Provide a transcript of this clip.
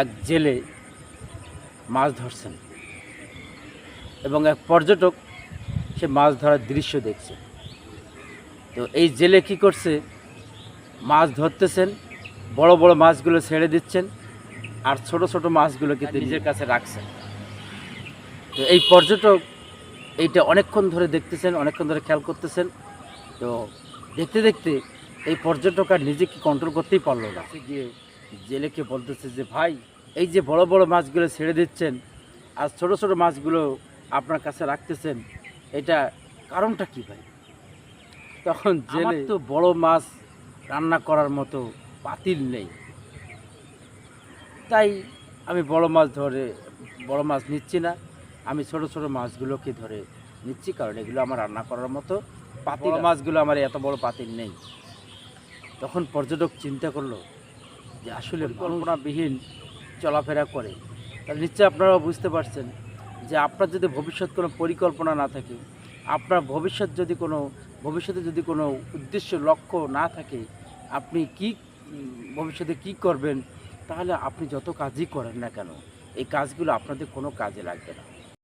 এক জেলে মাছ ধরছেন এবং এক পর্যটক সে মাছ ধরার দৃশ্য দেখছে। তো এই জেলে কী করছে, মাছ ধরতেছেন, বড় বড় মাছগুলো ছেড়ে দিচ্ছেন আর ছোট ছোট মাছগুলোকে তিনি নিজের কাছে রাখছেন। তো এই পর্যটক এইটা অনেকক্ষণ ধরে দেখতেছেন, অনেকক্ষণ ধরে খেয়াল করতেছেন। তো দেখতে দেখতে এই পর্যটক আর নিজেকে কন্ট্রোল করতেই পারলো না। সে গিয়ে জেলেকে বলতেছে যে, ভাই, এই যে বড় বড় মাছগুলো ছেড়ে দিচ্ছেন আর ছোট ছোট মাছগুলো আপনার কাছে রাখতেছেন, এটা কারণটা কি ভাই? তখন জেলে, তো বড় মাছ রান্না করার মতো পাতিল নেই, তাই আমি বড় মাছ নিচ্ছি না, আমি ছোট ছোট মাছগুলোকে ধরে নিচ্ছি, কারণ এগুলো আমার রান্না করার মতো পাতিল, মাছগুলো আমার এত বড় পাতিল নেই। তখন পর্যটক চিন্তা করলো যে আসলে কল্পনাবিহীন চলাফেরা করে, তাহলে নিশ্চয়ই আপনারাও বুঝতে পারছেন যে আপনার যদি ভবিষ্যৎ কোনো পরিকল্পনা না থাকে, আপনার ভবিষ্যতে যদি কোনো উদ্দেশ্য লক্ষ্য না থাকে, আপনি ভবিষ্যতে কি করবেন, তাহলে আপনি যত কাজই করেন না কেন, এই কাজগুলো আপনাদের কোনো কাজে লাগবে না।